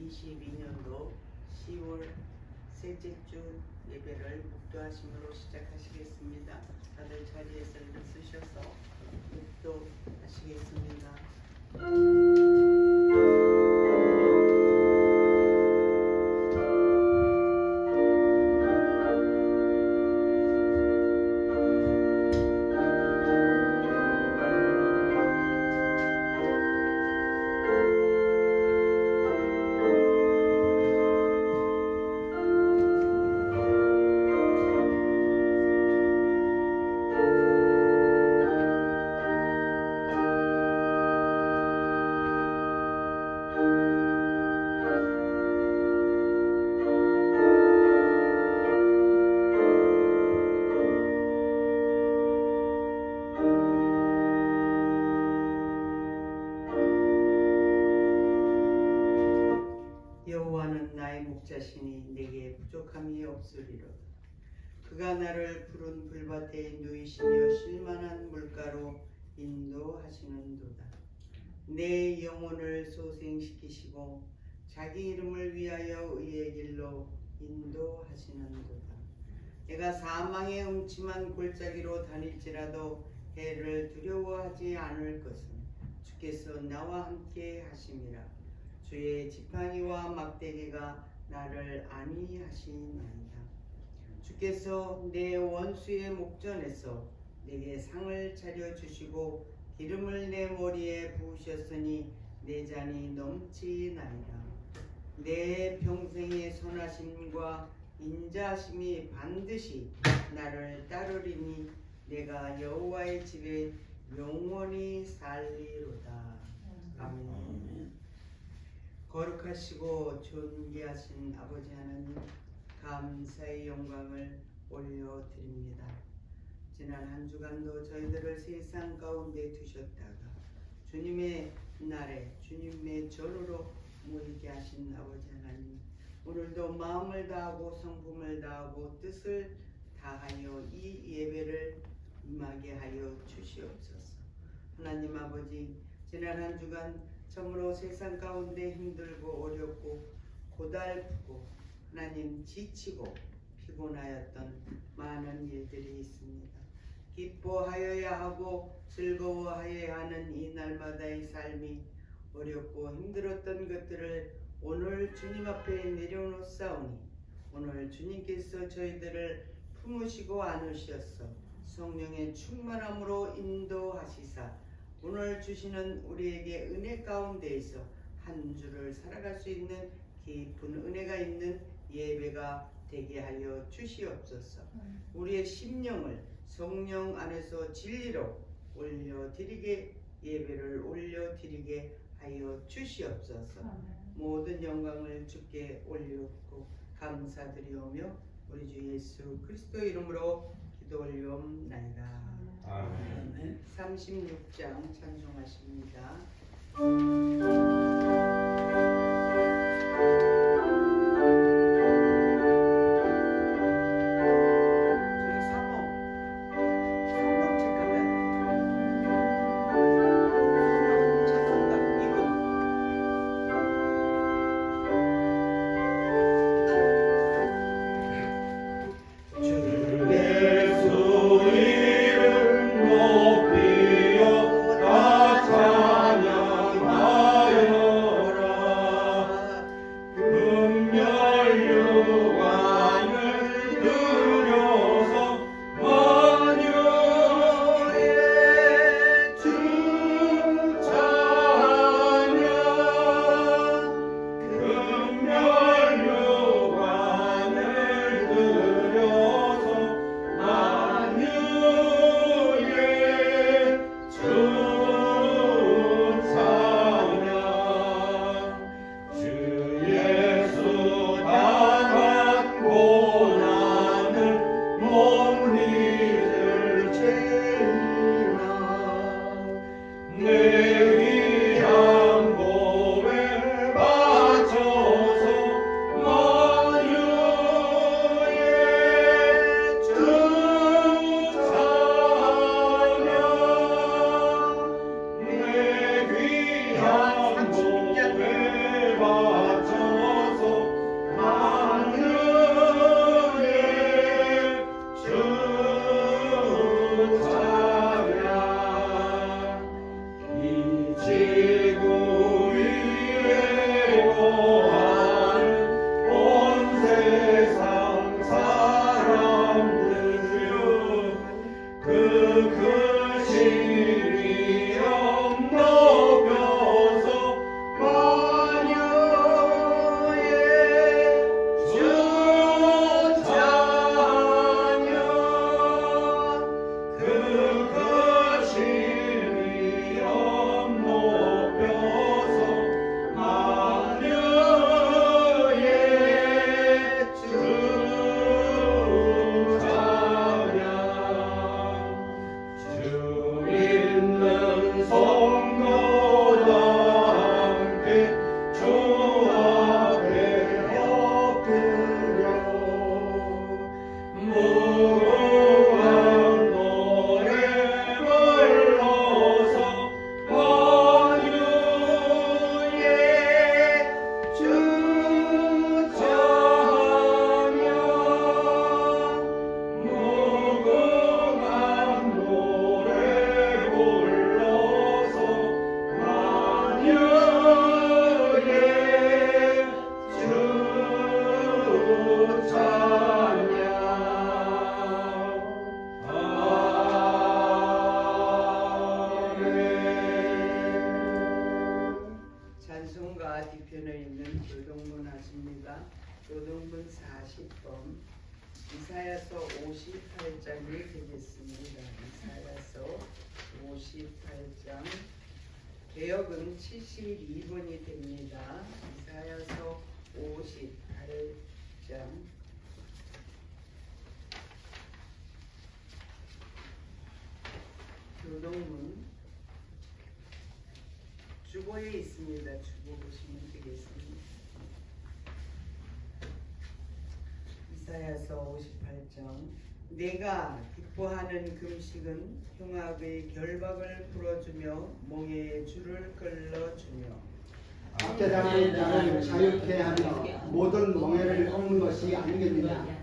2022년도 10월 셋째 주 예배를 묵도하심으로 시작하시겠습니다. 다들 자리에서 일어서셔서 묵도하시겠습니다. 여호와는 나의 목자시니 내게 부족함이 없으리로다. 그가 나를 푸른 불밭에 누이시며 쉴만한 물가로 인도하시는도다. 내 영혼을 소생시키시고 자기 이름을 위하여 의의 길로 인도하시는도다. 내가 사망의 음침한 골짜기로 다닐지라도 해를 두려워하지 않을 것은 주께서 나와 함께 하심이라. 주의 지팡이와 막대기가 나를 안위하시나이다. 주께서 내 원수의 목전에서 내게 상을 차려주시고 기름을 내 머리에 부으셨으니 내 잔이 넘치나이다. 내 평생의 선하심과 인자하심이 반드시 나를 따르리니 내가 여호와의 집에 영원히 살리로다. 아멘. 거룩하시고 존귀하신 아버지 하나님, 감사의 영광을 올려드립니다. 지난 한 주간도 저희들을 세상 가운데 두셨다가 주님의 날에 주님의 전으로 모이게 하신 아버지 하나님, 오늘도 마음을 다하고 성품을 다하고 뜻을 다하여 이 예배를 임하게 하여 주시옵소서. 하나님 아버지, 지난 한 주간 참으로 세상 가운데 힘들고 어렵고 고달프고 하나님 지치고 피곤하였던 많은 일들이 있습니다. 기뻐하여야 하고 즐거워하여야 하는 이 날마다의 삶이 어렵고 힘들었던 것들을 오늘 주님 앞에 내려놓사오니 오늘 주님께서 저희들을 품으시고 안으셔서 성령의 충만함으로 인도하시사 오늘 주시는 우리에게 은혜 가운데에서 한 주를 살아갈 수 있는 깊은 은혜가 있는 예배가 되게 하여 주시옵소서. 우리의 심령을 성령 안에서 진리로 올려드리게, 예배를 올려드리게 하여 주시옵소서. 모든 영광을 주께 올려드리고 감사드리오며 우리 주 예수 그리스도 이름으로 기도 올리옵나이다. 아멘. 36장 찬송하십니다. 높이여 다 찬양하여 있는 교동문 하십니다. 교동문 40번 이사야서 58장이 되겠습니다. 이사야서 58장 개역은 72번이 됩니다. 이사야서 58장 교동문 주보에 있습니다. 주보 보시면 되겠습니다. 이사야서 58장 내가 기뻐하는 금식은 흉악의 결박을 풀어주며 몽의 줄을 끌어주며 압제당하는 자를 자유케 하며 모든 멍에를 꺾는 것이 아니겠느냐.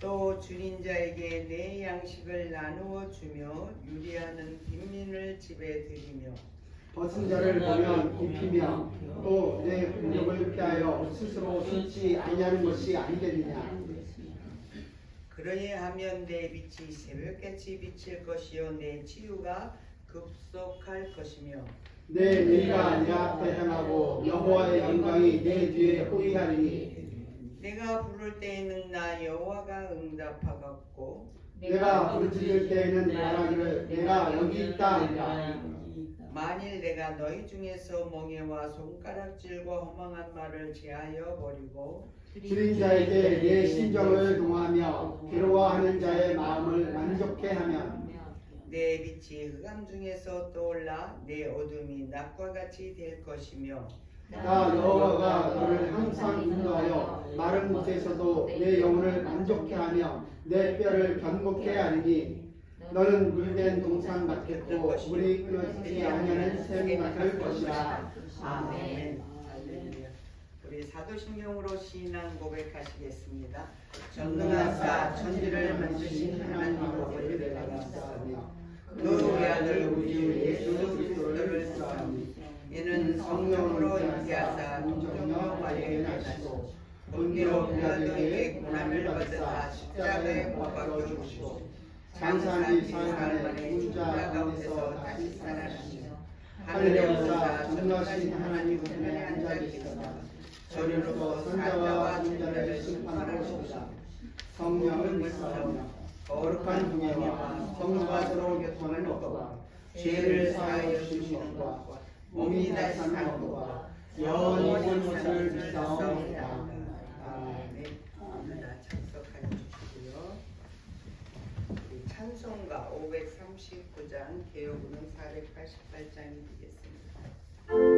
또 줄인 자에게 내 양식을 나누어 주며 유리하는 빈민을 집에 들이며 벗은 자를 보면 입히며 또 내 공격을 피하여 스스로 숨지 아니하는 것이 아니겠느냐. 그러하면 내 빛이 새벽같이 비칠 것이요 내 치유가 급속할 것이며 내 의가 내 앞에 행하고 여호와의 영광이 내 뒤에 호위하리니 내가 부를 때에는 나 여호와가 응답하겠고 내가 부르짖을 때에는 말하기를 내가 여기 있다 하리라. 만일 내가 너희 중에서 멍에와 손가락질과 허망한 말을 제하여 버리고 줄인 자에게 내 심정을 동하며 괴로워하는 자의 마음을 만족해 하면 내 빛이 흑암 중에서 떠올라 내 어둠이 낮과 같이 될 것이며 나 여호와가 너를 항상 인도하여 마른 곳에서도 내 영혼을 만족해 하며 내 뼈를 견고케 하리니 너는 물된 동산 같겠고 물이 끊어지지 아니하는 샘 같을 것이라. 아멘. 할렐루야. 우리 사도신경으로 신앙 고백하시겠습니다. 전능하사 천지를 만드신 하나님으로 예배가 감사하며 그 외아들 우리 예수 그리스도를 사랑하니 이는 성령으로 인하사 동정녀 마리아에 나시고 본디오 빌라도에게 고난을 받으사 십자가에 못 박혀 죽으시고 장사한 지 사흘 만에 죽은 자 가운데서 다시 살아나시며 하늘에 오르사 전능하신 하나님 우편에 앉아 계시다가 저리로서 산자와 죽자를 심판하러 오시다. 성령을 믿사오며 거룩한 공예와 성령과 서로 교통하는 것과 죄를 사하여 주시는 것과 몸이 다시 사는 것과 영원히 온 것을 믿사옵니다. 아멘. 다 참석하여 주시고요. 찬송가 539장 개요구는 488장이 되겠습니다.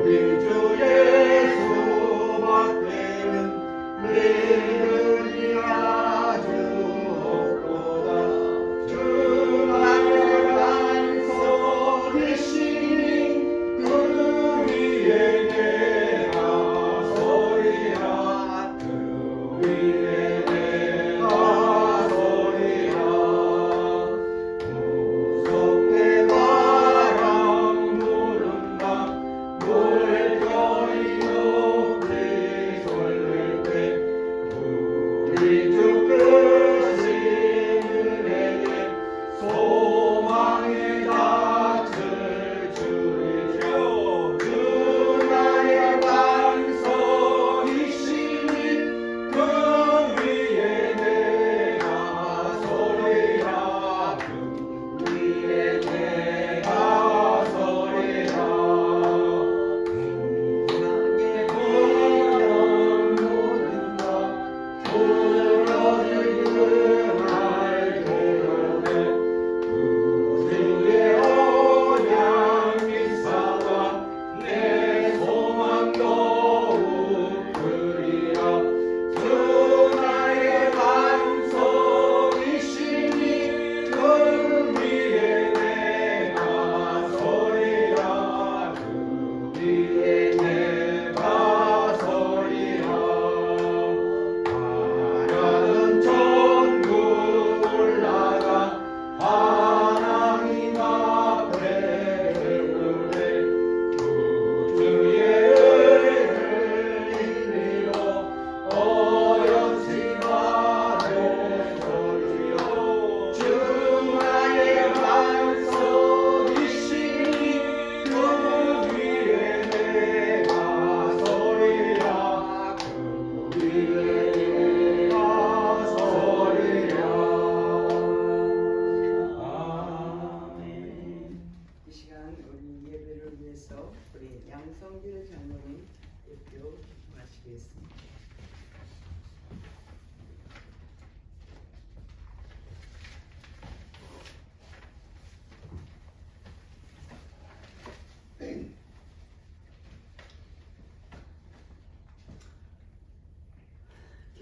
우리 주 예수 밖에는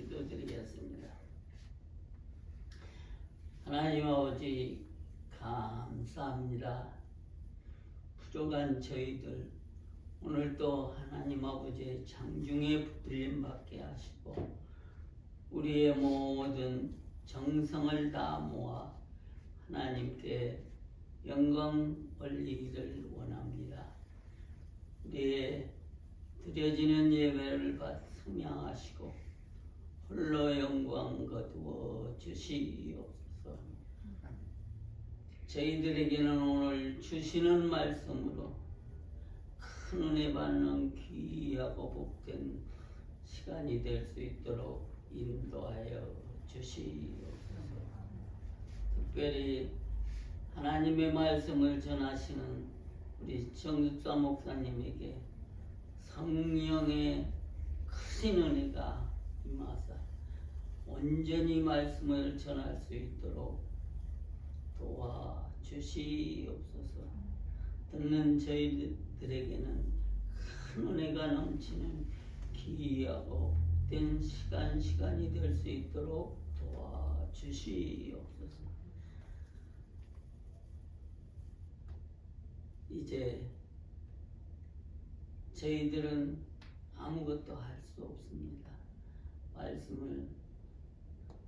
기도드리겠습니다. 하나님 아버지 감사합니다. 부족한 저희들 오늘도 하나님 아버지의 장중에 붙들림 받게 하시고 우리의 모든 정성을 다 모아 하나님께 영광 올리기를 원합니다. 우리의 드려지는 예배를 승양하시고 홀로 영광 거두어 주시옵소서. 저희들에게는 오늘 주시는 말씀으로 큰 은혜 받는 귀하고 복된 시간이 될 수 있도록 인도하여 주시옵소서. 특별히 하나님의 말씀을 전하시는 우리 정육사 목사님에게 성령의 크신 은혜가 임하사 온전히 말씀을 전할 수 있도록 도와주시옵소서. 듣는 저희들에게는 큰 은혜가 넘치는 귀하고 복된 시간이 될 수 있도록 도와주시옵소서. 이제 저희들은 아무것도 할 수 없습니다. 말씀을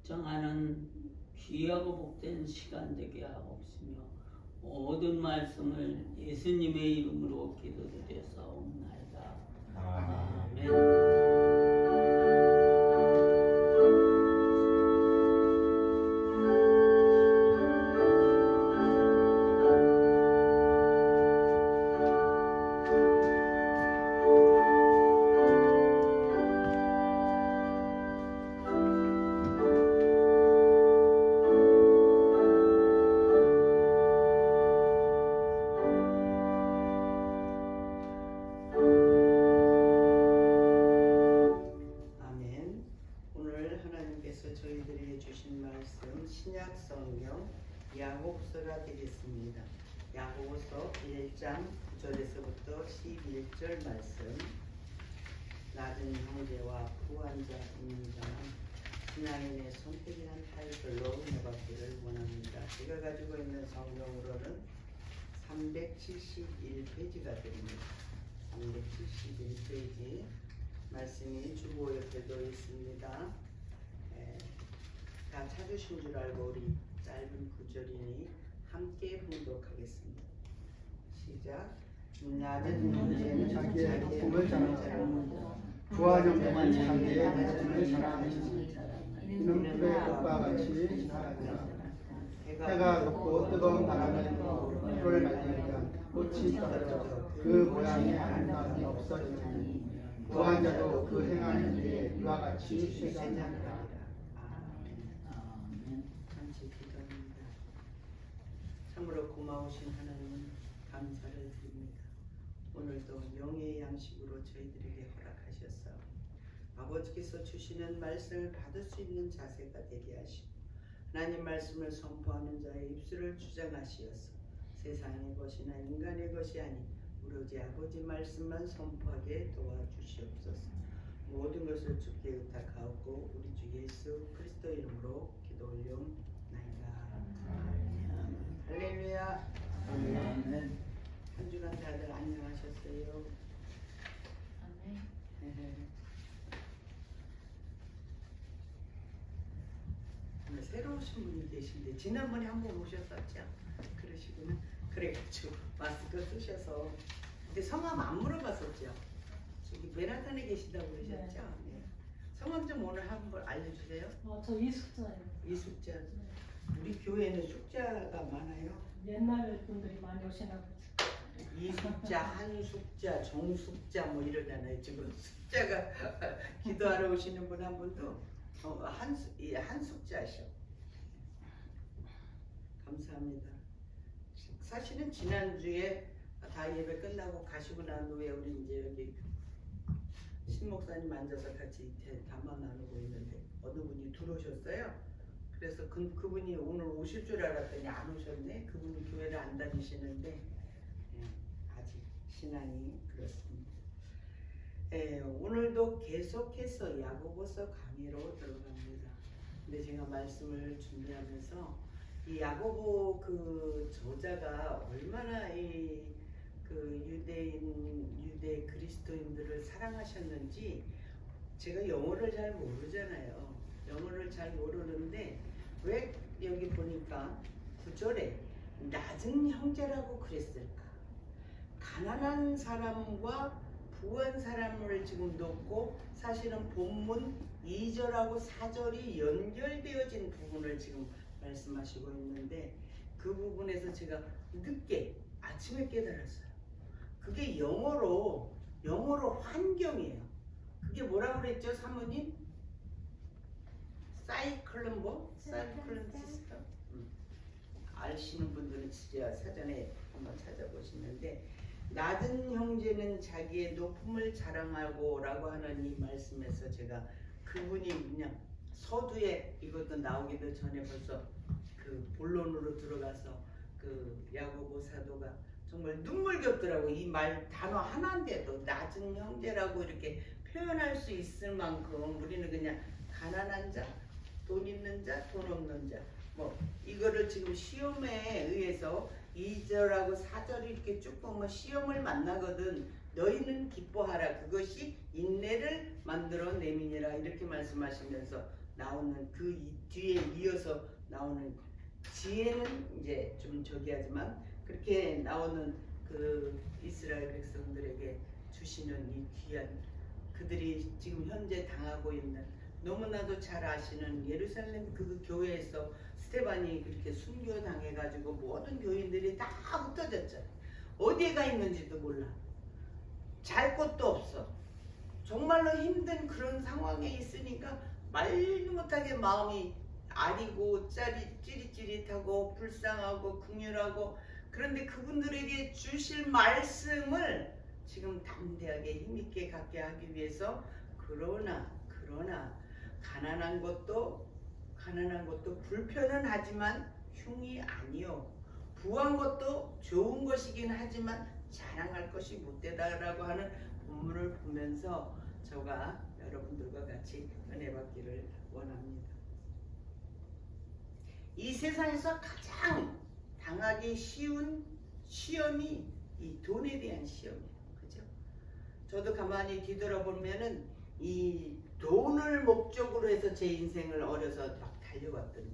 정하는 귀하고 복된 시간 되게 하옵시며 모든 말씀을 예수님의 이름으로 기도드려사옵나이다. 아멘. 신약성경 야고보서가 되겠습니다. 야고보서 1장 9절에서부터 11절 말씀. 낮은 형제와 부한 자입니다. 신앙인의 선택이란 타이틀로 해받기를 원합니다. 제가 가지고 있는 성경으로는 371페이지가 됩니다. 371페이지 말씀이 주보 옆에도 있습니다. 다 찾으신 줄 알고 우리 짧은 구절이니 함께 봉독하겠습니다. 시작. 낮은 형제는 자기의 복음을 자랑하고 부한 형제만 자기의 말씀을 자랑하시니 이는 불의 꽃과 같이 지나가니라. 해가 돋고 뜨거운 바람에 불을 맞으면 꽃이 떨어져 그 모양의 아름다움이 없어지니 부한 자도 그 행하는 일에 이와 같이 쇠잔하니라. 참으로 고마우신 하나님은 감사를 드립니다. 오늘도 영의 양식으로 저희들에게 허락하셨사 아버지께서 주시는 말씀을 받을 수 있는 자세가 되게 하시고 하나님 말씀을 선포하는 자의 입술을 주장하시어서 세상의 것이나 인간의 것이 아닌 오로지 아버지 말씀만 선포하게 도와주시옵소서. 모든 것을 주께 의탁하고 우리 주 예수 그리스도 이름으로 기도 올려옵나이다. 할렐루야. 아멘. 한 주간 다들 안녕하셨어요? 아멘. 오늘 새로 오신 분이 계신데 지난번에 한 번 오셨었죠? 그러시구나. 그래가지고 마스크 쓰셔서 근데 성함 안 물어봤었죠? 저기 베란단에 계시다고 그러셨죠? 네. 성함 좀 오늘 한번 알려주세요. 저 이숙자예요. 이숙자. 우리 교회는 숙자가 많아요. 옛날 분들이 많이 오시나 보죠. 이숙자, 한숙자, 정숙자 뭐 이러잖아요. 지금 숙자가 기도하러 오시는 분 한 분도 한숙자셔. 감사합니다. 사실은 지난주에 다 예배 끝나고 가시고 난 후에 우리 이제 여기 신 목사님 앉아서 같이 담화 나누고 있는데 어느 분이 들어오셨어요. 그래서 그분이 오늘 오실 줄 알았더니 안 오셨네. 그분이 교회를 안 다니시는데 아직 신앙이 그렇습니다. 오늘도 계속해서 야고보서 강의로 들어갑니다. 근데 제가 말씀을 준비하면서 이 야고보 그 저자가 얼마나 그 유대 그리스도인들을 사랑하셨는지 제가 영어를 잘 모르잖아요. 영어를 잘 모르는데 왜 여기 보니까 9절에 낮은 형제라고 그랬을까? 가난한 사람과 부한 사람을 지금 놓고 사실은 본문 2절하고 4절이 연결되어진 부분을 지금 말씀하시고 있는데 그 부분에서 제가 늦게 아침에 깨달았어요. 그게 영어로 환경이에요. 그게 뭐라고 그랬죠, 사모님? 사이클론 시스템. 아시는 분들은 진짜 사전에 한번 찾아보시는데 낮은 형제는 자기의 높음을 자랑하고 라고 하는 이 말씀에서 제가 그분이 그냥 서두에 이것도 나오기도 전에 벌써 그 본론으로 들어가서 그 야고보 사도가 정말 눈물겹더라고. 이 말 단어 하나인데도 낮은 형제라고 이렇게 표현할 수 있을 만큼 우리는 그냥 가난한 자, 돈 있는 자, 돈 없는 자 뭐 이거를 지금 시험에 의해서 2절하고 4절이 이렇게 쭉 보면 시험을 만나거든. 너희는 기뻐하라. 그것이 인내를 만들어 내미니라. 이렇게 말씀하시면서 나오는 그 뒤에 이어서 나오는 지혜는 이제 좀 저기 하지만 그렇게 나오는 그 이스라엘 백성들에게 주시는 이 귀한 그들이 지금 현재 당하고 있는 너무나도 잘 아시는 예루살렘 그 교회에서 스테반이 그렇게 순교당해가지고 모든 교인들이 다 흩어졌잖아요. 어디에 가 있는지도 몰라. 잘 곳도 없어. 정말로 힘든 그런 상황에 있으니까 말도 못하게 마음이 아리고 찌릿찌릿하고 불쌍하고 긍휼하고 그런데 그분들에게 주실 말씀을 지금 담대하게 힘있게 갖게 하기 위해서 그러나 가난한 것도 불편은 하지만 흉이 아니요 부한 것도 좋은 것이긴 하지만 자랑할 것이 못되다라고 하는 본문을 보면서 저가 여러분들과 같이 은혜 받기를 원합니다. 이 세상에서 가장 당하기 쉬운 시험이 이 돈에 대한 시험이에요. 그죠? 저도 가만히 뒤돌아보면은 이 돈을 목적으로 해서 제 인생을 어려서 막 달려왔더니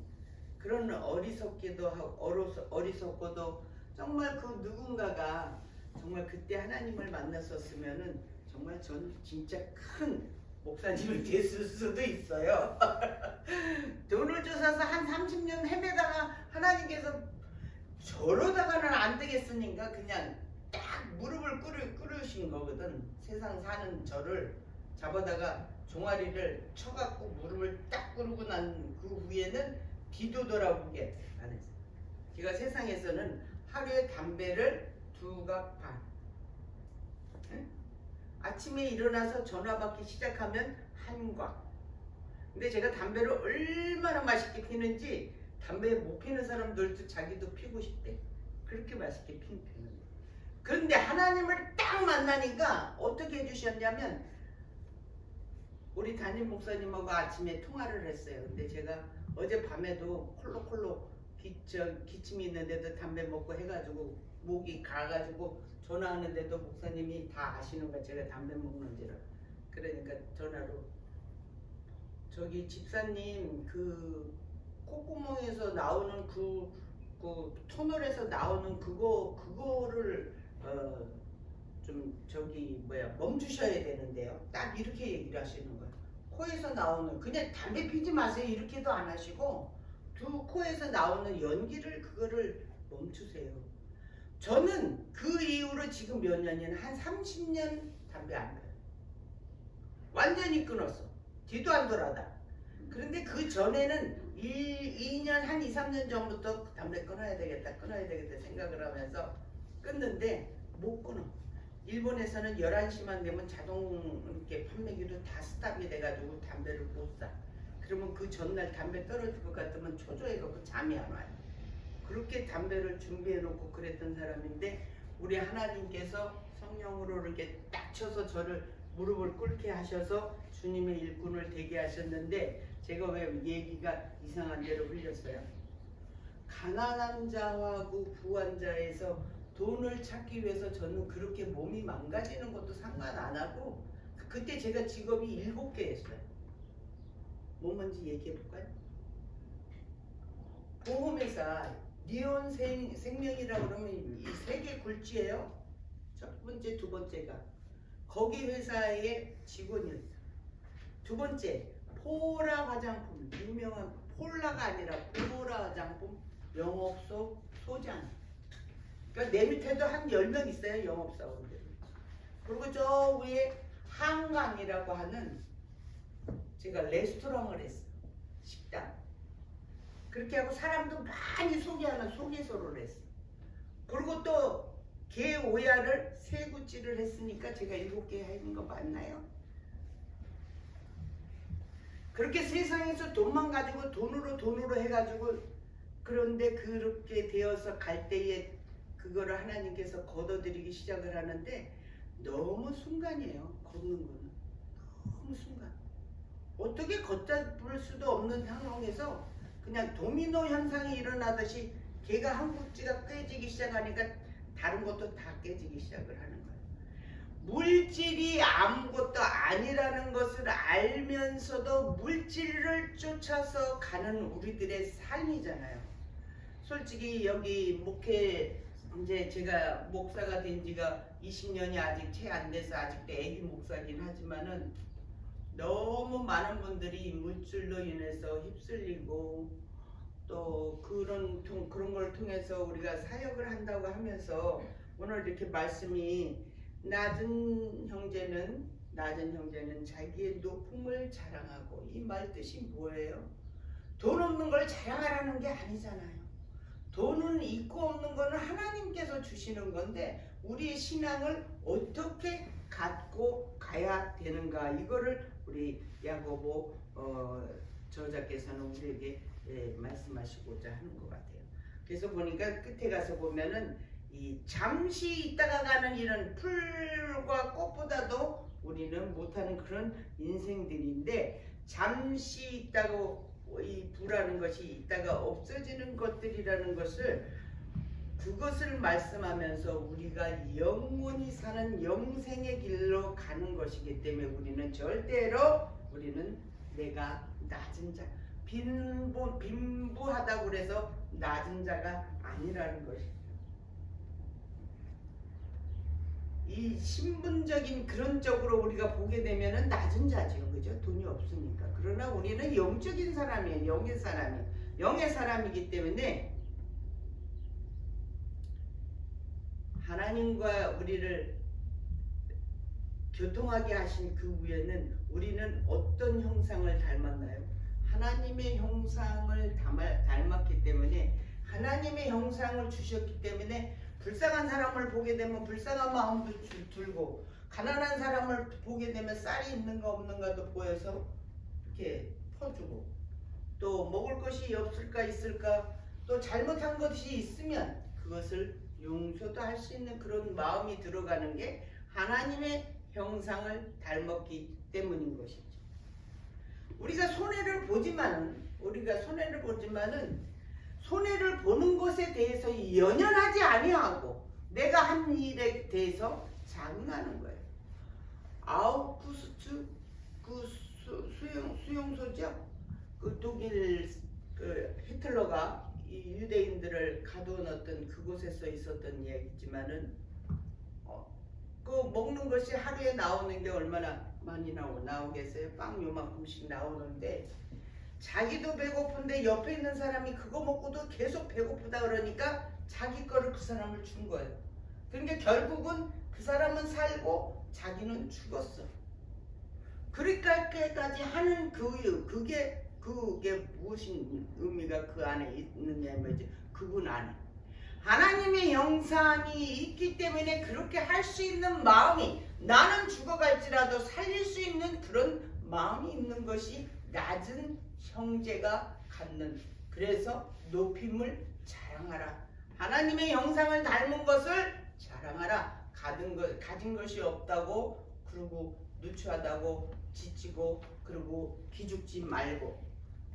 그런 어리석기도 하고 어리석고도 정말 그 누군가가 정말 그때 하나님을 만났었으면은 정말 전 진짜 큰 목사님이 됐을 수도 있어요. 돈을 쫓아서 한 30년 헤매다가 하나님께서 저러다가는 안 되겠으니까 그냥 딱 무릎을 꿇으신 거거든. 세상 사는 저를 잡아다가 종아리를 쳐갖고 무릎을 딱 꿇고 난 그 후에는 뒤도 돌아보게 안 했어요. 제가 세상에서는 하루에 담배를 2갑 반. 응? 아침에 일어나서 전화 받기 시작하면 1곽. 근데 제가 담배를 얼마나 맛있게 피는지 담배 못 피는 사람들도 자기도 피고 싶대. 그렇게 맛있게 피는 편이에요. 그런데 하나님을 딱 만나니까 어떻게 해주셨냐면 우리 담임 목사님하고 아침에 통화를 했어요. 근데 제가 어젯밤에도 콜록콜록 기침이 있는데도 담배 먹고 해가지고 목이 가가지고 전화하는데도 목사님이 다 아시는 거야. 제가 담배 먹는지를. 그러니까 전화로 저기 집사님 그 콧구멍에서 나오는 그 터널에서 나오는 그거를 좀 저기 멈추셔야 되는데요. 딱 이렇게 얘기를 하시는 거예요. 코에서 나오는 그냥 담배 피지 마세요 이렇게도 안 하시고 코에서 나오는 연기를 그거를 멈추세요. 저는 그 이후로 지금 몇 년이나 한 30년 담배 안 펴요. 완전히 끊었어. 뒤도 안 돌아다. 그런데 그 전에는 2년 한 2, 3년 전부터 담배 끊어야 되겠다 생각을 하면서 끊는데 못 끊어. 일본에서는 11시만 되면 자동 이렇게 판매기로 다 스탑이 돼가지고 담배를 못 사. 그러면 그 전날 담배 떨어질 것 같으면 초조해갖고 잠이 안 와요. 그렇게 담배를 준비해 놓고 그랬던 사람인데 우리 하나님께서 성령으로 이렇게 딱 쳐서 저를 무릎을 꿇게 하셔서 주님의 일꾼을 되게 하셨는데 제가 왜 얘기가 이상한 데로 흘렸어요? 가난한 자하고 부한 자에서 돈을 찾기 위해서 저는 그렇게 몸이 망가지는 것도 상관 안 하고 그때 제가 직업이 7개였어요. 뭐 뭔지 얘기해 볼까요? 보험회사 리온 생명이라고 그러면 이 3개 굴지예요. 첫 번째, 두 번째가 거기 회사의 직원이었어요. 두 번째 포라 화장품, 유명한 폴라가 아니라 포라 화장품 영업소 소장. 그러니까 내 밑에도 한 10명 있어요, 영업사원들. 그리고 저 위에 한강이라고 하는 제가 레스토랑을 했어요. 식당. 그렇게 하고 사람도 많이 소개하는 소개소를 했어요. 그리고 또 개 오야를 3구찌를 했으니까 제가 7개 하는 거 맞나요? 그렇게 세상에서 돈만 가지고 돈으로 해가지고 그런데 그렇게 되어서 갈 때에 그거를 하나님께서 걷어들이기 시작을 하는데 너무 순간이에요. 걷는 거는 너무 순간. 어떻게 걷잡을 수도 없는 상황에서 그냥 도미노 현상이 일어나듯이 개가 한 구찌가 깨지기 시작하니까 다른 것도 다 깨지기 시작을 하는 거예요. 물질이 아무것도 아니라는 것을 알면서도 물질을 쫓아서 가는 우리들의 삶이잖아요. 솔직히 여기 목회 이제 제가 목사가 된 지가 20년이 아직 채 안 돼서 아직도 애기 목사긴 하지만은 너무 많은 분들이 물질로 인해서 휩쓸리고 또 그런 걸 통해서 우리가 사역을 한다고 하면서 오늘 이렇게 말씀이 낮은 형제는 자기의 높음을 자랑하고 이 말 뜻이 뭐예요? 돈 없는 걸 자랑하라는 게 아니잖아요. 돈은 있고 없는 거는 하나님께서 주시는 건데 우리의 신앙을 어떻게 갖고 가야 되는가 이거를 우리 야고보 저자께서는 우리에게 말씀하시고자 하는 것 같아요. 그래서 보니까 끝에 가서 보면은 이 잠시 있다가 가는 이런 풀과 꽃보다도 우리는 못하는 그런 인생들인데 잠시 있다고 이 부라는 것이 있다가 없어지는 것들이라는 것을 그것을 말씀하면서 우리가 영원히 사는 영생의 길로 가는 것이기 때문에 우리는 절대로 우리는 내가 낮은 자 빈부하다고 그래서 낮은 자가 아니라는 것입니다. 이 신분적인 그런 쪽으로 우리가 보게 되면은 낮은 자죠. 그죠? 돈이 없으니까. 그러나 우리는 영적인 사람이에요. 영의 사람이기 때문에 하나님과 우리를 교통하게 하신 그 위에는 우리는 어떤 형상을 닮았나요? 하나님의 형상을 닮았기 때문에 하나님의 형상을 주셨기 때문에 불쌍한 사람을 보게 되면 불쌍한 마음도 들고 가난한 사람을 보게 되면 쌀이 있는가 없는가도 보여서 이렇게 퍼주고 또 먹을 것이 없을까 있을까 또 잘못한 것이 있으면 그것을 용서도 할 수 있는 그런 마음이 들어가는 게 하나님의 형상을 닮았기 때문인 것이죠. 우리가 손해를 보지만은 손해를 보는 것에 대해서 연연하지 아니하고 내가 한 일에 대해서 자긍하는 거예요. 아우구스트 그 수용소죠. 그 독일 그 히틀러가 이 유대인들을 가두어놨던 그곳에서 있었던 얘기지만은 그 먹는 것이 하루에 나오는 게 얼마나 많이 나오겠어요? 빵 요만큼씩 나오는데 자기도 배고픈데 옆에 있는 사람이 그거 먹고도 계속 배고프다 그러니까 자기 거를 그 사람을 준 거예요. 그러니까 결국은 그 사람은 살고 자기는 죽었어. 그렇게까지 하는 그게 무슨 의미가 그 안에 있느냐 말이지. 그분 안에 하나님의 형상이 있기 때문에 그렇게 할 수 있는 마음이 나는 죽어갈지라도 살릴 수 있는 그런 마음이 있는 것이 낮은 형제가 갖는 그래서 높임을 자랑하라. 하나님의 형상을 닮은 것을 자랑하라. 가진 것이 없다고 그러고 누추하다고 지치고 그리고 기죽지 말고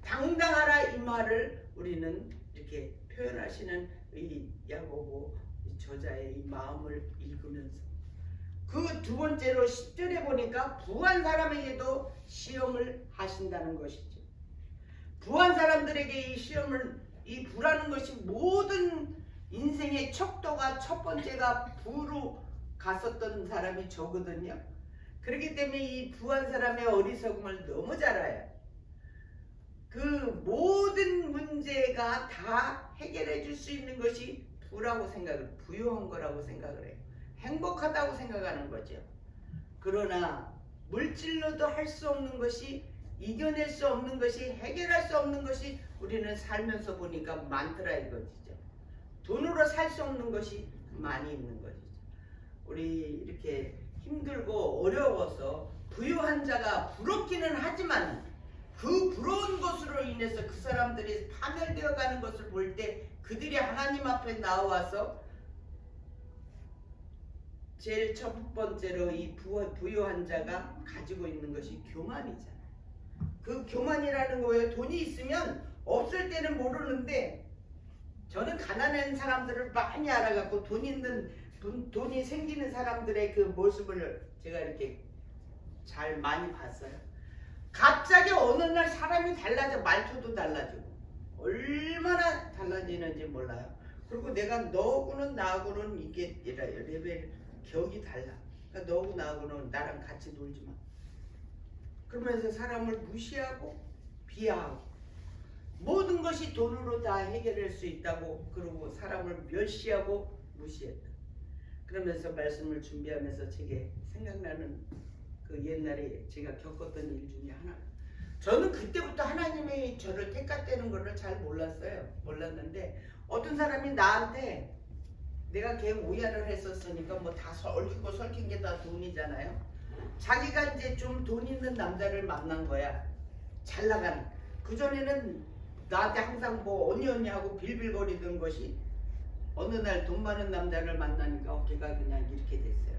당당하라 이 말을 우리는 이렇게 표현하시는 이 야고보 저자의 이 마음을 읽으면서 그 두 번째로 10절에 보니까 부한 사람에게도 시험을 하신다는 것이죠. 부한 사람들에게 이 시험을 이 부라는 것이 모든 인생의 척도가 첫 번째가 부로 갔었던 사람이 저거든요. 그렇기 때문에 이 부한 사람의 어리석음을 너무 잘 알아요. 그 모든 문제가 다 해결해 줄 수 있는 것이 부라고 생각을, 부유한 거라고 생각을 해요. 행복하다고 생각하는 거죠. 그러나 물질로도 할 수 없는 것이, 이겨낼 수 없는 것이, 해결할 수 없는 것이 우리는 살면서 보니까 많더라 이거지죠. 돈으로 살 수 없는 것이 많이 있는 것이죠. 우리 이렇게 힘들고 어려워서 부유한 자가 부럽기는 하지만 그 부러운 것으로 인해서 그 사람들이 파멸되어 가는 것을 볼 때 그들이 하나님 앞에 나와서 제일 첫 번째로 이 부유한 자가 가지고 있는 것이 교만이잖아요. 그 교만이라는 거예요. 돈이 있으면 없을 때는 모르는데 저는 가난한 사람들을 많이 알아갖고 돈이 생기는 사람들의 그 모습을 제가 이렇게 잘 많이 봤어요. 갑자기 어느 날 사람이 달라져, 말투도 달라지고 얼마나 달라지는지 몰라요. 그리고 내가 너하고는 나하고는 이게 레벨 격이 달라. 그러니까 너하고 나하고는 나랑 같이 놀지 마. 그러면서 사람을 무시하고 비하하고 모든 것이 돈으로 다 해결할 수 있다고 그러고 사람을 멸시하고 무시했다. 그러면서 말씀을 준비하면서 제게 생각나는 그 옛날에 제가 겪었던 일 중에 하나. 저는 그때부터 하나님이 저를 택했다는 것을 잘 몰랐는데 어떤 사람이 나한테 내가 걔 오해를 했었으니까 뭐 다 얽히고 설킨 게 다 돈이잖아요. 자기가 이제 좀 돈 있는 남자를 만난 거야. 잘 나가는. 그전에는 나한테 항상 뭐 언니 하고 빌빌거리던 것이 어느 날 돈 많은 남자를 만나니까 어깨가 그냥 이렇게 됐어요.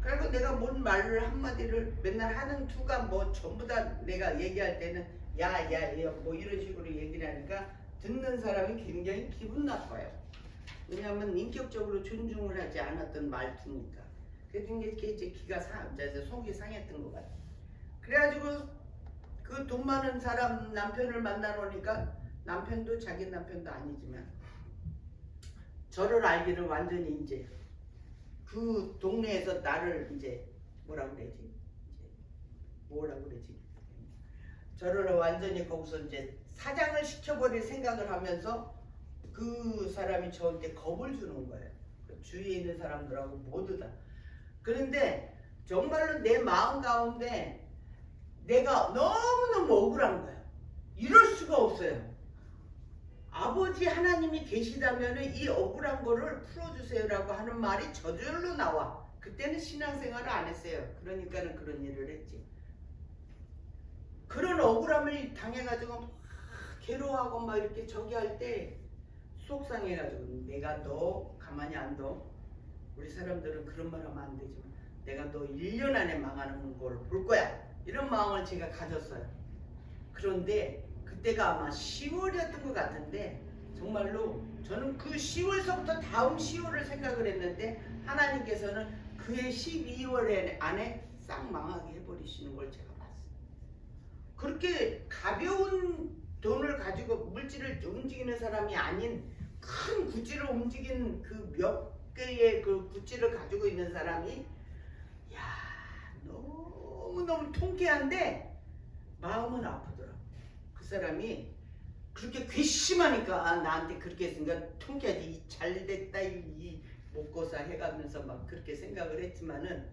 그리고 내가 뭔 말을 한마디를 맨날 하는 투가 뭐 전부 다 내가 얘기할 때는 야 뭐 이런 식으로 얘기를 하니까 듣는 사람이 굉장히 기분 나빠요. 왜냐하면 인격적으로 존중을 하지 않았던 말투니까. 그래서 이제 기가 속이 상했던 것 같아요. 그래가지고 그 돈 많은 사람 남편을 만나놓으니까 남편도 자기 남편도 아니지만 저를 알기를 완전히 이제 그 동네에서 나를 이제 저를 완전히 거기서 이제 사장을 시켜버릴 생각을 하면서 그 사람이 저한테 겁을 주는 거예요. 그 주위에 있는 사람들하고 모두 다. 그런데 정말로 내 마음 가운데 내가 너무너무 억울한 거예요. 이럴 수가 없어요. 아버지 하나님이 계시다면 이 억울한 거를 풀어주세요라고 하는 말이 저절로 나와. 그때는 신앙생활을 안 했어요. 그러니까는 그런 일을 했지. 그런 억울함을 당해가지고 막 괴로워하고 막 이렇게 저기 할 때 속상해가지고 내가 너 가만히 안 둬. 우리 사람들은 그런 말 하면 안 되지만 내가 너 1년 안에 망하는 걸 볼 거야. 이런 마음을 제가 가졌어요. 그런데 그때가 아마 10월이었던 것 같은데 정말로 저는 그 10월서부터 다음 10월을 생각을 했는데 하나님께서는 그해 12월 안에 싹 망하게 해버리시는 걸 제가 봤어요. 그렇게 가벼운 돈을 가지고 물질을 움직이는 사람이 아닌 큰 구찌를 움직이는 그 몇 개의 그 구찌를 가지고 있는 사람이 너무너무 통쾌한데 마음은 아프더라고. 그 사람이 그렇게 괘씸하니까 나한테 그렇게 했으니까 통쾌하지. 잘됐다 이 목고사 해가면서 막 그렇게 생각을 했지만은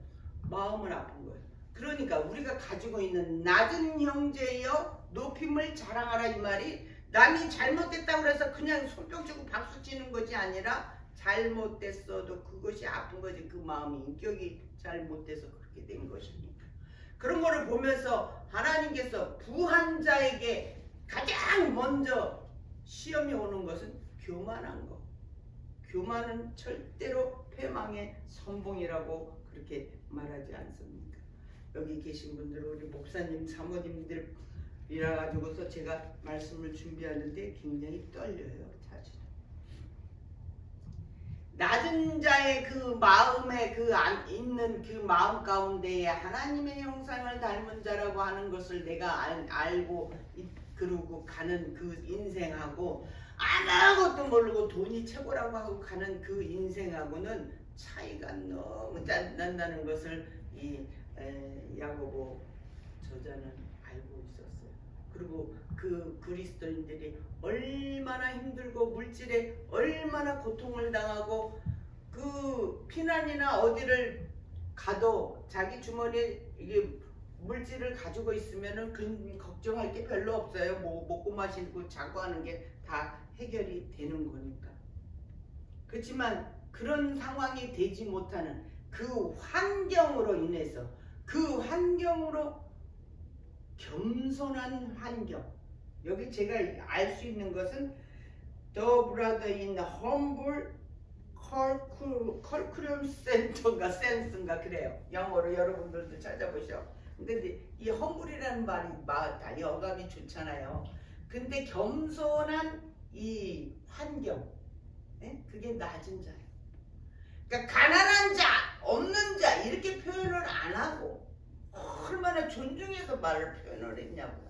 마음은 아픈 거예요. 그러니까 우리가 가지고 있는 낮은 형제여 높임을 자랑하라 이 말이 남이 잘못됐다고 해서 그냥 손뼉 치고 박수 치는 것이 아니라 잘못됐어도 그것이 아픈 거지. 그 마음이 인격이 잘못돼서 그렇게 된 것이니까. 그런 거를 보면서 하나님께서 부한 자에게 가장 먼저 시험이 오는 것은 교만한 거. 교만은 절대로 패망의 선봉이라고 그렇게 말하지 않습니까? 여기 계신 분들 우리 목사님 사모님들이라 가지고서 제가 말씀을 준비하는데 굉장히 떨려요. 사실 낮은 자의 그 마음에 있는 그 마음 가운데에 하나님의 형상을 닮은 자라고 하는 것을 내가 알고 그러고 가는 그 인생하고 아무것도 모르고 돈이 최고라고 하고 가는 그 인생하고는 차이가 너무 난다는 것을 이 야고보 저자는 알고 있었어요. 그리고 그 그리스도인들이 얼마나 힘들고 물질에 얼마나 고통을 당하고 그 피난이나 어디를 가도 자기 주머니에 이게 물질을 가지고 있으면은 걱정할 게 별로 없어요. 뭐 먹고 마시고 자고 하는 게 다 해결이 되는 거니까. 그렇지만 그런 상황이 되지 못하는 그 환경으로 인해서 그 환경으로 겸손한 환경. 여기 제가 알 수 있는 것은 The brother in the humble curriculum center인가 센스인가 그래요. 영어로 여러분들도 찾아보셔. 근데 이 험불이라는 말이 어감이 좋잖아요. 근데 겸손한 이 환경, 그게 낮은 자예요. 그러니까 가난한 자, 없는 자 이렇게 표현을 안 하고 얼마나 존중해서 말을 표현을 했냐고요.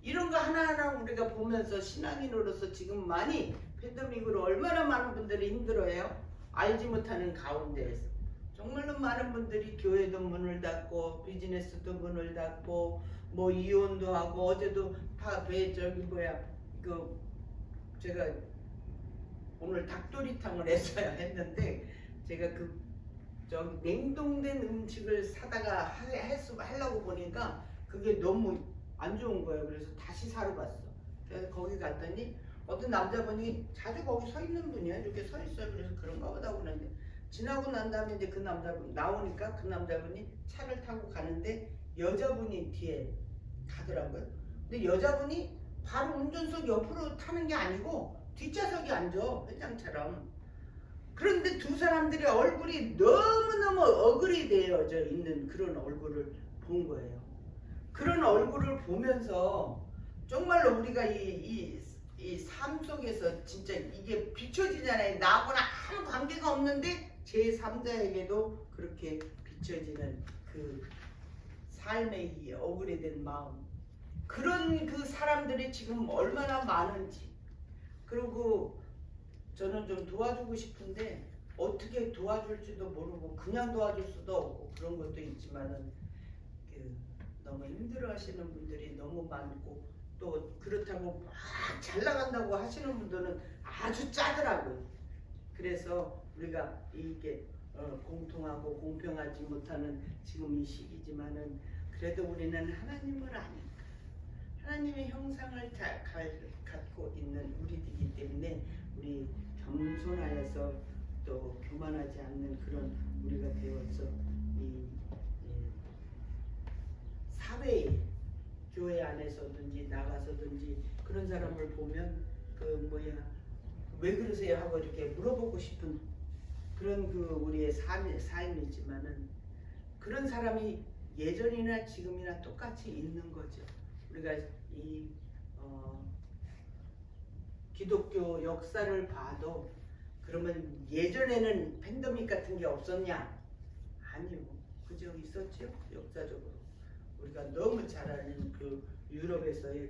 이런 거 하나하나 우리가 보면서 신앙인으로서 지금 많이 팬데믹으로 얼마나 많은 분들이 힘들어해요. 알지 못하는 가운데에서 정말로 많은 분들이 교회도 문을 닫고 비즈니스도 문을 닫고 뭐 이혼도 하고 어제도 제가 오늘 닭도리탕을 했는데 제가 저기 냉동된 음식을 사다가 하려고 보니까 그게 너무 안 좋은 거예요. 그래서 다시 사러 갔어. 그래서 거기 갔더니 어떤 남자분이 자주 거기 서 있는 분이야. 이렇게 서 있어요. 그래서 그런가 보다 그러는데 지나고 난 다음에 이제 그 남자분 나오니까 그 남자분이 차를 타고 가는데 여자분이 뒤에 가더라고요. 근데 여자분이 바로 운전석 옆으로 타는 게 아니고 뒷좌석에 앉아. 회장처럼. 그런데 두 사람들의 얼굴이 너무너무 어글이 되어져 있는 그런 얼굴을 본 거예요. 그런 얼굴을 보면서 정말로 우리가 이 삶 속에서 진짜 이게 비춰지잖아요. 나하고는 아무 관계가 없는데 제3자에게도 그렇게 비춰지는 그 삶의 이 억울해된 마음. 그런 그 사람들이 지금 얼마나 많은지. 그리고 저는 좀 도와주고 싶은데 어떻게 도와줄지도 모르고 그냥 도와줄 수도 없고 그런 것도 있지만은 너무 힘들어하시는 분들이 너무 많고 또 그렇다고 막 잘 나간다고 하시는 분들은 아주 짜더라고요. 그래서 우리가 이게 공통하고 공평하지 못하는 지금 이 시기지만은 그래도 우리는 하나님을 아니까 하나님의 형상을 갖고 있는 우리이기 때문에 우리 겸손하여서 또 교만하지 않는 그런 우리가 되어서 이 사회에 교회 안에서든지 나가서든지 그런 사람을 보면 왜 그러세요 하고 이렇게 물어보고 싶은 그런 우리의 삶이지만은 그런 사람이 예전이나 지금이나 똑같이 있는 거죠. 우리가 이 기독교 역사를 봐도 그러면 예전에는 팬데믹 같은 게 없었냐? 아니요. 그저 있었죠. 역사적으로. 우리가 너무 잘 아는 유럽에서의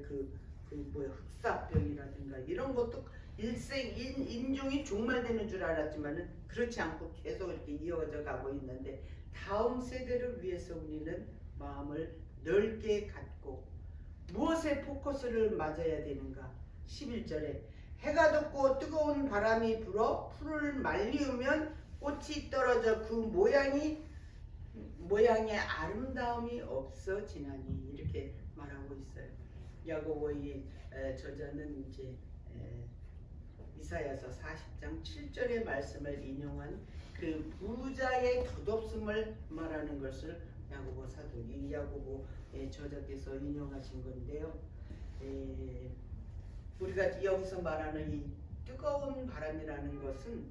흑사병이라든가 이런 것도 인종이 종말되는 줄 알았지만은 그렇지 않고 계속 이렇게 이어져 가고 있는데 다음 세대를 위해서 우리는 마음을 넓게 갖고 무엇에 포커스를 맞아야 되는가? 11절에 해가 돋고 뜨거운 바람이 불어 풀을 말리우면 꽃이 떨어져 그 모양의 아름다움이 없어지나니 이렇게 말하고 있어요. 야고보의 저자는 이제 이사야서 40장 7절의 말씀을 인용한 그 부자의 덧없음을 말하는 것을 야고보 사도 이 야고보의 저자께서 인용하신 건데요. 우리가 여기서 말하는 이 뜨거운 바람이라는 것은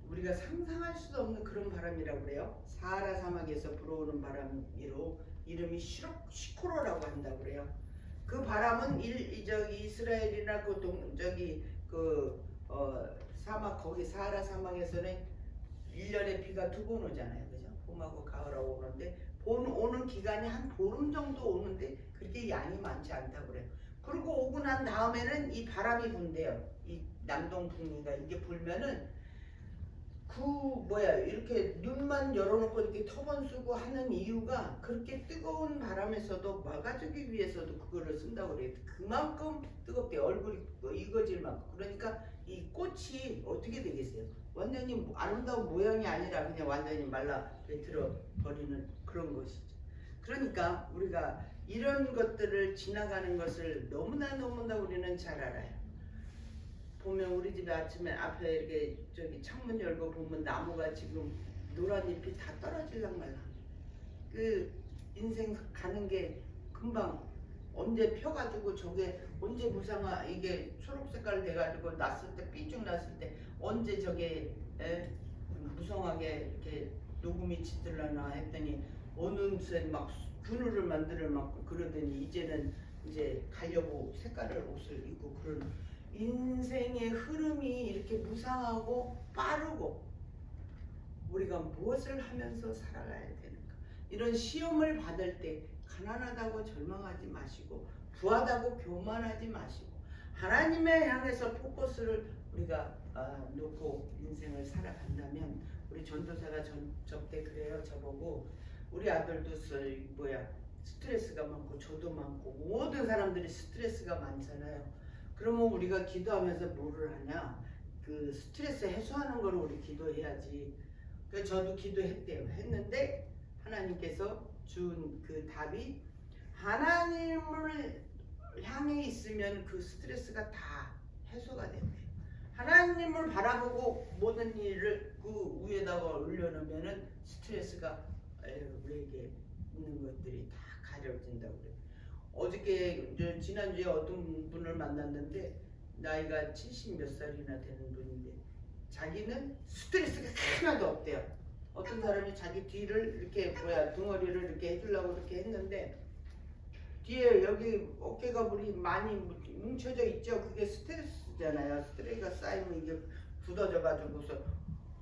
우리가 상상할 수도 없는 그런 바람이라고 그래요. 사하라 사막에서 불어오는 바람으로 이름이 시코로라고 한다고 그래요. 그 바람은 이스라엘이나 사막 거기 사하라 사막에서는 1년에 비가 2번 오잖아요. 그죠? 봄하고 가을하고 오는데 오는 기간이 한 보름 정도 오는데 그렇게 양이 많지 않다고 그래요. 그리고 오고 난 다음에는 이 바람이 분대요. 이 남동 북리가 이게 불면은 이렇게 눈만 열어놓고 이렇게 터번 쓰고 하는 이유가 그렇게 뜨거운 바람에서도 막아주기 위해서도 그거를 쓴다고 그래요. 그만큼 뜨겁게 얼굴이 익어질 만큼. 그러니까 이 꽃이 어떻게 되겠어요? 완전히 아름다운 모양이 아니라 그냥 완전히 말라 비틀어 버리는 그런 것이죠. 그러니까 우리가 이런 것들을 지나가는 것을 너무나 우리는 잘 알아요. 보면 우리 집에 아침에 앞에 이렇게 창문 열고 보면 나무가 지금 노란 잎이 다 떨어질랑 말랑. 그 인생 가는 게 금방 언제 펴가지고 저게 언제 이게 초록 색깔 돼가지고 났을 때 삐쭉 났을 때 언제 저게 무성하게 이렇게 녹음이 짙으려나 했더니 어느새 막 그늘을 만들어 막 그러더니 이제는 이제 가려고 색깔을 옷을 입고 그런 인생의 흐름이 이렇게 무상하고 빠르고 우리가 무엇을 하면서 살아가야 되는가. 이런 시험을 받을 때 가난하다고 절망하지 마시고 부하다고 교만하지 마시고 하나님의 향해서 포커스를 우리가 놓고 인생을 살아간다면 우리 전도사가 저때 그래요. 저보고 우리 아들도 스트레스가 많고 저도 많고 모든 사람들이 스트레스가 많잖아요. 그러면 우리가 기도하면서 뭐를 하냐? 그 스트레스 해소하는 거를 우리 기도해야지. 그래서 저도 기도했대요. 했는데 하나님께서 준 그 답이 하나님을 향해 있으면 그 스트레스가 다 해소가 된대요. 하나님을 바라보고 모든 일을 그 위에다가 올려놓으면은 스트레스가 우리에게 있는 것들이 다 가려진다고 그래요. 어저께 지난주에 어떤 분을 만났는데 나이가 70 몇 살이나 되는 분인데 자기는 스트레스가 하나도 없대요. 어떤 사람이 자기 뒤를 이렇게 등어리를 이렇게 해주려고 이렇게 했는데 뒤에 여기 어깨가 물이 많이 뭉쳐져 있죠. 그게 스트레스잖아요. 스트레스가 쌓이면 이게 굳어져 가지고서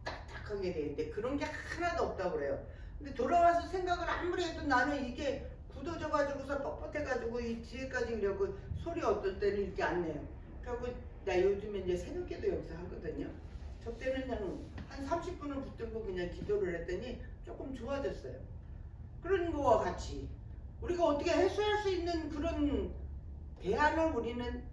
딱딱하게 되는데 그런 게 하나도 없다고 그래요. 근데 돌아와서 생각을 아무리 해도 나는 이게 굳어져 가지고서 뻣뻣해 가지고 이 뒤에까지 이러고 소리 어떨 때는 이렇게 안 내요. 그래갖고 나 요즘에 이제 새벽기도 여기서 하거든요. 저 때는 한 30분을 붙들고 그냥 기도를 했더니 조금 좋아졌어요. 그런 거와 같이 우리가 어떻게 해소할 수 있는 그런 대안을 우리는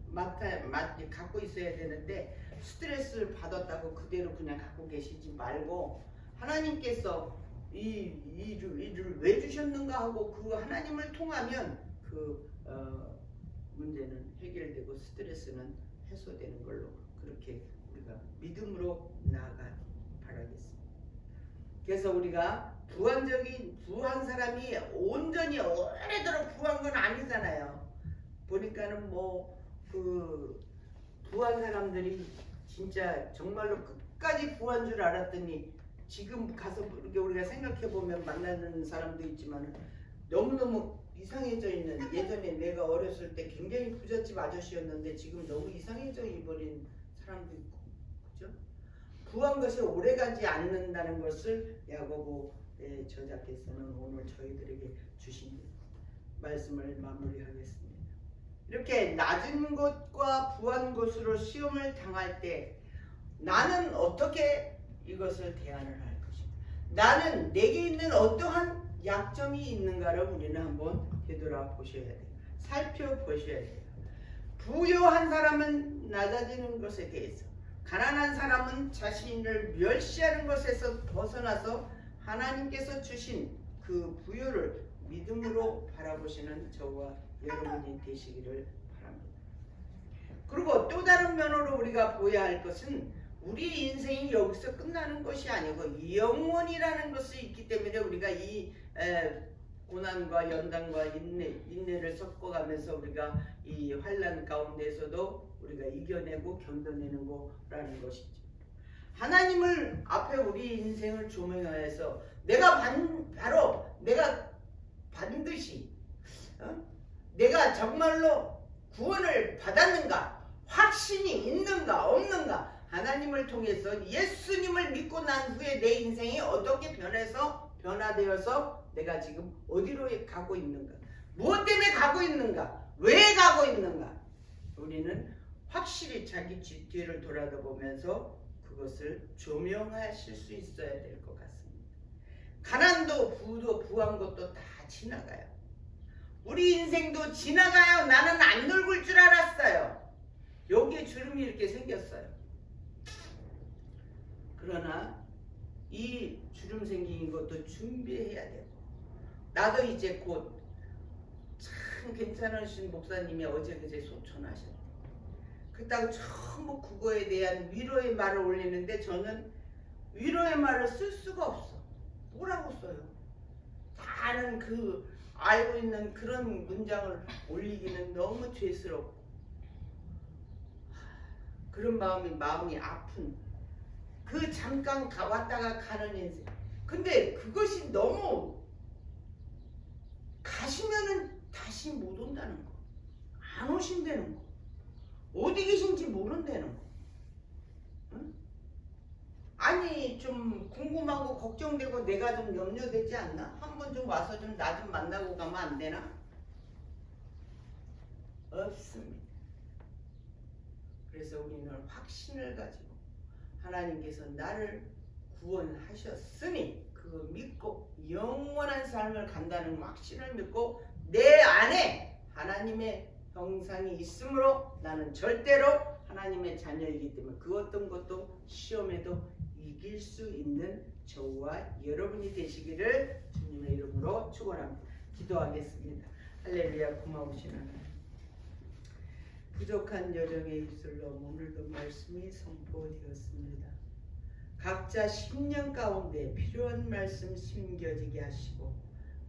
갖고 있어야 되는데 스트레스를 받았다고 그대로 그냥 갖고 계시지 말고 하나님께서 이 일을 왜 주셨는가 하고 그 하나님을 통하면 그 문제는 해결되고 스트레스는 해소되는 걸로 그렇게 우리가 믿음으로 나아가 바라겠습니다. 그래서 우리가 부한 사람이 온전히 오래도록 부한 건 아니잖아요. 보니까는 부한 사람들이 진짜 정말로 끝까지 부한 줄 알았더니 지금 가서 이렇게 우리가 생각해보면 만나는 사람도 있지만 너무너무 이상해져 있는 예전에 내가 어렸을 때 굉장히 부잣집 아저씨였는데 지금 너무 이상해져 버린 사람도 있고 그죠? 부한 것이 오래가지 않는다는 것을 야고보의 저자께서는 오늘 저희들에게 주신 말씀을 마무리하겠습니다. 이렇게 낮은 곳과 부한 곳으로 시험을 당할 때 나는 어떻게 이것을 대안을 할 것인가? 나는 내게 있는 어떠한 약점이 있는가를 우리는 한번 되돌아보셔야 돼요. 살펴보셔야 돼요. 부유한 사람은 낮아지는 것에 대해서, 가난한 사람은 자신을 멸시하는 것에서 벗어나서 하나님께서 주신 그 부유를 믿음으로 바라보시는 저와 여러분이 되시기를 바랍니다. 그리고 또 다른 면으로 우리가 보아야 할 것은 우리 인생이 여기서 끝나는 것이 아니고 영원이라는 것이 있기 때문에 우리가 이 고난과 연단과 인내를 섞어가면서 우리가 이 환난 가운데서도 우리가 이겨내고 견뎌내는 거라는 것이죠. 하나님을 앞에 우리 인생을 조명하여서 내가 바로 내가 반드시 내가 정말로 구원을 받았는가, 확신이 있는가 없는가, 하나님을 통해서 예수님을 믿고 난 후에 내 인생이 어떻게 변화되어서 내가 지금 어디로 가고 있는가, 무엇 때문에 가고 있는가, 왜 가고 있는가, 우리는 확실히 자기 뒤를 돌아보면서 그것을 조명하실 수 있어야 될 것 같습니다. 가난도 부한 것도 다 지나가요. 우리 인생도 지나가요. 나는 안 늙을 줄 알았어요. 여기에 주름이 이렇게 생겼어요. 그러나 이 주름 생긴 것도 준비해야 되고, 나도 이제 곧 참 괜찮으신 목사님이 어제 그제 소천하셨대. 그렇다고 전부 그거에 대한 위로의 말을 올리는데 저는 위로의 말을 쓸 수가 없어. 뭐라고 써요? 다른 그 알고 있는 그런 문장을 올리기는 너무 죄스럽고, 그런 마음이 아픈, 그 잠깐 왔다가 가는 인생. 근데 그것이 너무 가시면은 다시 못 온다는 거, 안 오신다는 거, 어디 계신지 모른다는 거. 응? 아니 좀 궁금하고 걱정되고 내가 좀 염려되지 않나? 한번 좀 와서 좀 나 좀 만나고 가면 안 되나? 없습니다. 그래서 우리는 확신을 가지고 하나님께서 나를 구원하셨으니 그거 믿고 영원한 삶을 간다는 확신을 믿고 내 안에 하나님의 형상이 있으므로 나는 절대로 하나님의 자녀이기 때문에 그 어떤 것도 시험에도 이길 수 있는 저와 여러분이 되시기를 주님의 이름으로 축원합니다. 기도하겠습니다. 할렐루야. 고마우신 하나님, 부족한 여정에 입술로 오늘도 말씀이 선포되었습니다. 각자 심령 가운데 필요한 말씀 심겨지게 하시고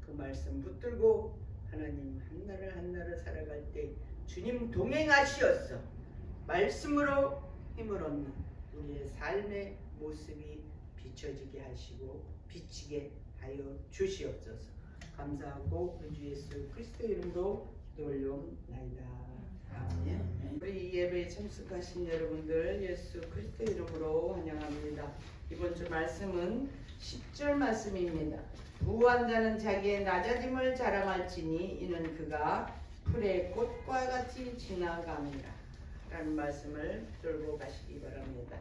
그 말씀 붙들고 하나님 한날을 한날을 살아갈 때 주님 동행하시어서 말씀으로 힘을 얻는 우리의 삶의 모습이 비춰지게 하시고 비치게 하여 주시옵소서. 감사하고 주 예수 그리스도 이름으로 기도 올려옵나이다. 아멘. 우리 이 예배에 참석하신 여러분들 예수 그리스도 이름으로 환영합니다. 이번 주 말씀은 10절 말씀입니다. 부한 자는 자기의 낮아짐을 자랑할지니 이는 그가 풀의 꽃과 같이 지나갑니다. 라는 말씀을 들고 가시기 바랍니다.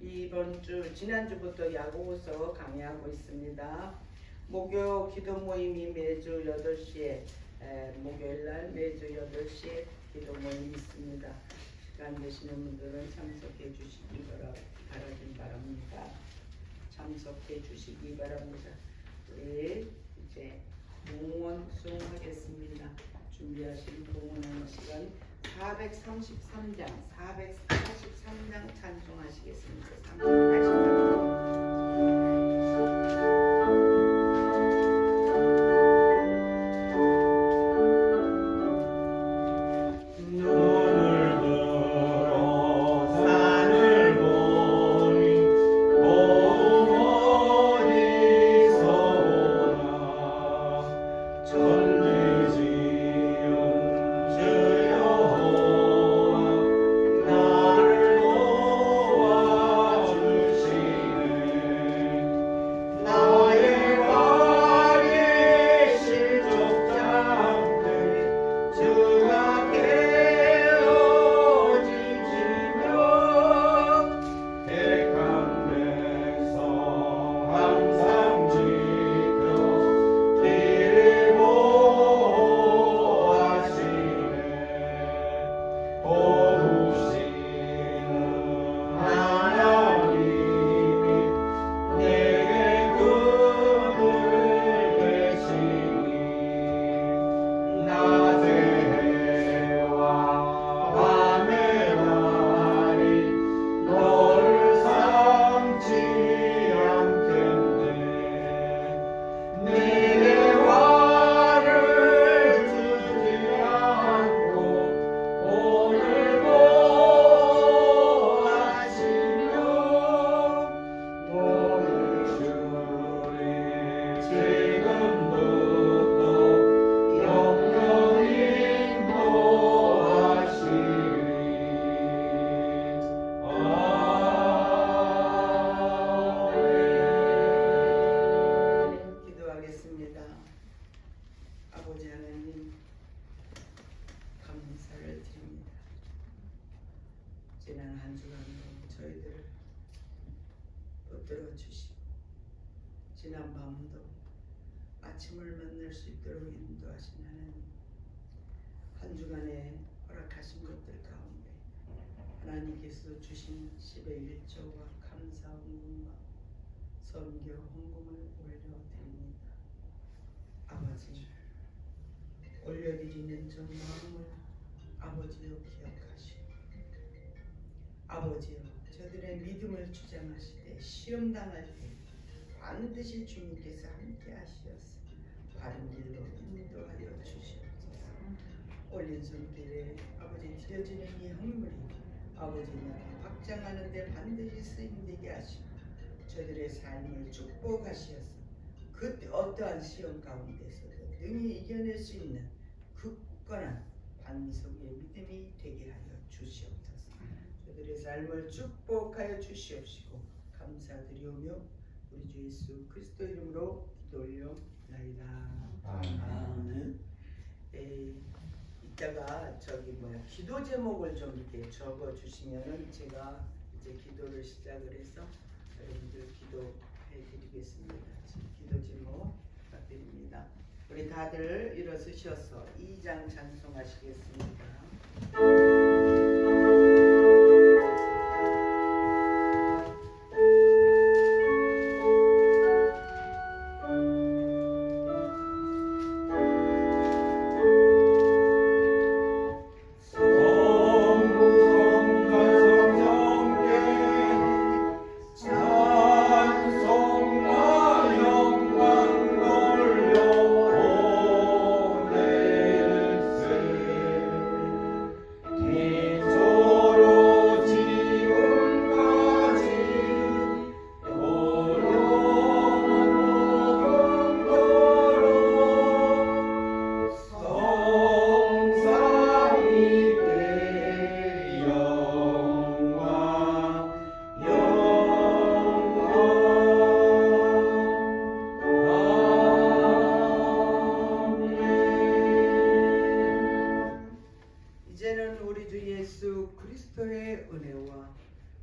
이번 주 지난주부터 야고보서 강의하고 있습니다. 목요 기도 모임이 매주 8시에 목요일날 매주 8시에 기도 모임이 있습니다. 시간 되시는 분들은 참석해 주시기 바랍니다. 참석해 주시기 바랍니다. 우리 이제 봉헌송하겠습니다. 준비하신 봉헌하는 시간 433장 찬송하시겠습니다. 383장. 주여 지난 밤도 아침을 만날 수 있도록 인도하신 하나님, 한 주간에 허락하신 것들 가운데 하나님께서 주신 10의 1조와 감사 헌금과 선교 헌금을 올려드립니다. 아버지, 올려드리는 저 마음을 아버지여 기억하시고, 아버지여 저들의 믿음을 주장하시되 시험당할 때 반드시 주님께서 함께 하시어서 바른 길로 인도하여 주시옵소서. 올린 손길에 아버지 드려지는 이 헌물이 아버지 나라 확장하는 데 반드시 쓰임되게 하시고 저들의 삶을 축복하시어서 그 어떠한 시험 가운데서도 능히 이겨낼 수 있는 굳건한 반석의 믿음이 되게 하여 주시옵소서. 저들의 삶을 축복하여 주시옵시고 감사드리오며 우리 주 예수 그리스도 이름으로 기도 올려나이다. 아멘. 이따가 기도 제목을 좀 이렇게 적어 주시면은 제가 이제 기도를 시작을 해서 여러분들 기도해 드리겠습니다. 기도 제목 부탁드립니다. 우리 다들 일어서셔서 2장 찬송하시겠습니다.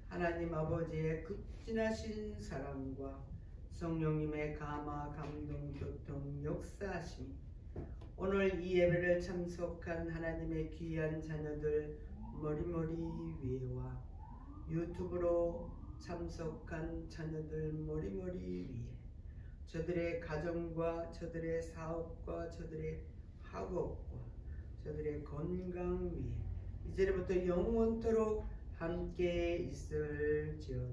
하나님 아버지의 극진하신 사랑과 성령님의 감화, 감동, 교통, 역사하심, 오늘 이 예배를 참석한 하나님의 귀한 자녀들 머리머리 위에와 유튜브로 참석한 자녀들 머리머리 위에, 저들의 가정과 저들의 사업과 저들의 학업과 저들의 건강 위에 이제부터 영원토록 함께 있을지어다.